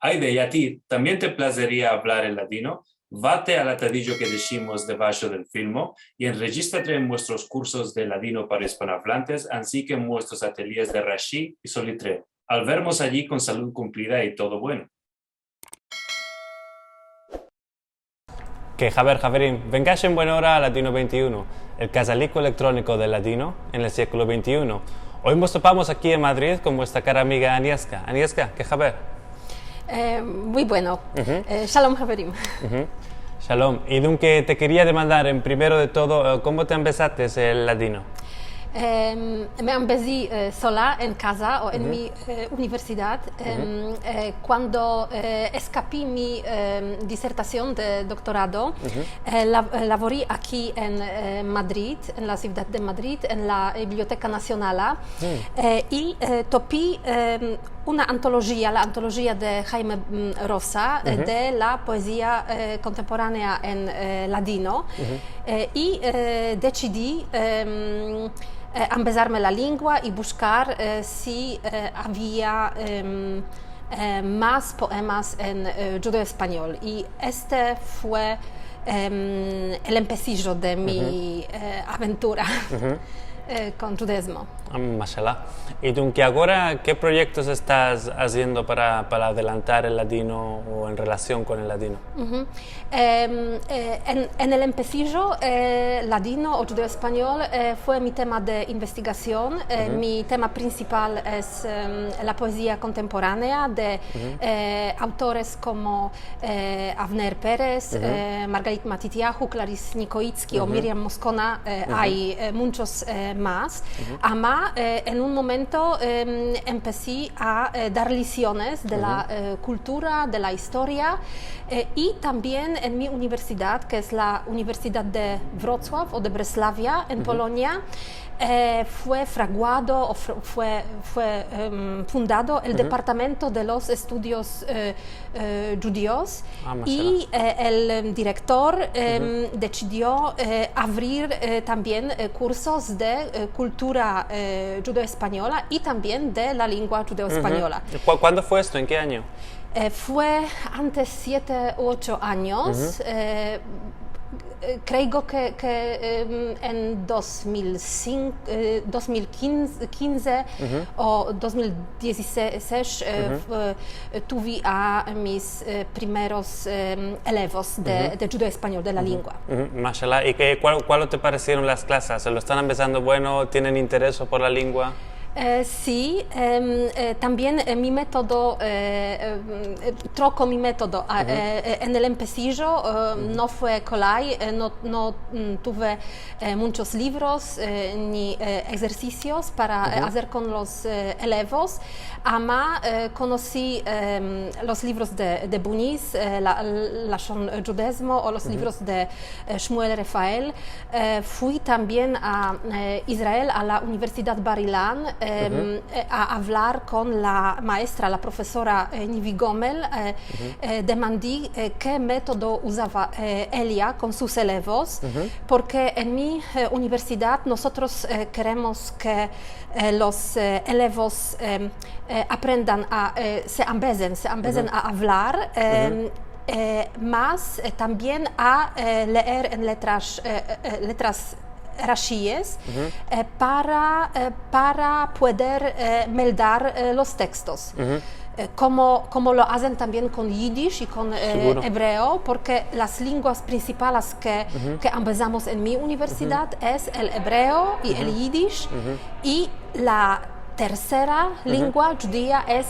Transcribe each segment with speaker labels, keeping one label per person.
Speaker 1: Aide, ¿y a ti también te placería hablar el ladino? Vate al atadillo que decimos debajo del filmo y enregístrate en nuestros cursos de ladino para hispanohablantes, así que en nuestros ateliers de Rashi y Solitre. Al vernos allí con salud cumplida y todo bueno.
Speaker 2: Que Javerín, vengáis en buena hora a Latino 21, el casalico electrónico del ladino en el siglo XXI. Hoy nos topamos aquí en Madrid con vuestra cara amiga Agnieszka. Agnieszka, que Javer.
Speaker 3: Muy bueno. Shalom, Javerim.
Speaker 2: Shalom. Y dunque te quería demandar, en primero de todo, ¿cómo te empezaste el ladino?
Speaker 3: Me empecé sola en casa o en mi universidad cuando escapé mi disertación de doctorado. Laboré aquí en Madrid, en la ciudad de Madrid, en la Biblioteca Nacional y topé una antología, la antología de Jaime Rosa, de la poesía contemporánea en ladino y decidí empezarme la lengua y buscar si había más poemas en judeo-español. Y este fue el empecillo de mi aventura con judaísmo.
Speaker 2: Mashallah. ¿Y tú ahora qué proyectos estás haciendo para adelantar el ladino o en relación con el ladino?
Speaker 3: En el empecillo, ladino o judeo-español fue mi tema de investigación. Mi tema principal es la poesía contemporánea de autores como Avner Pérez, Margarit Matitiahu, Clarice Nikoitsky o Miriam Moscona. Hay muchos más. En un momento empecé a dar lecciones de la cultura, de la historia y también en mi universidad, que es la Universidad de Wrocław o de Breslavia en Polonia, fue fraguado o fue fundado el Departamento de los Estudios Judíos y el director decidió abrir también cursos de cultura judeo-española y también de la lengua judeo-española.
Speaker 2: ¿Cuándo fue esto? ¿En qué año?
Speaker 3: Fue antes 7 u 8 años. Creo que en 2015 o 2016 tuve a mis primeros elevos de judeo español, de la lengua.
Speaker 2: Mashallah. ¿Y cuál te parecieron las clases? ¿Lo están empezando bueno? ¿Tienen interés por la lengua?
Speaker 3: Sí, también mi método, troco mi método. En el empecillo no fue colay, no tuve muchos libros ni ejercicios para hacer con los elevos. Conocí los libros de Buniz, la Judaismo o los libros de Shmuel Rafael. Fui también a Israel, a la Universidad Bar Ilan, a hablar con la maestra, la profesora Nivi Gomel. Demandé qué método usaba ella con sus elevos, porque en mi universidad nosotros queremos que los elevos aprendan se ambecen a hablar, más también a leer en letras rashíes para poder meldar los textos. Como lo hacen también con yiddish y con hebreo, porque las lenguas principales que empezamos en mi universidad es el hebreo y el yiddish, y la tercera lengua judía es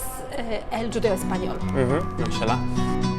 Speaker 3: el judeo español.
Speaker 2: Mashallah.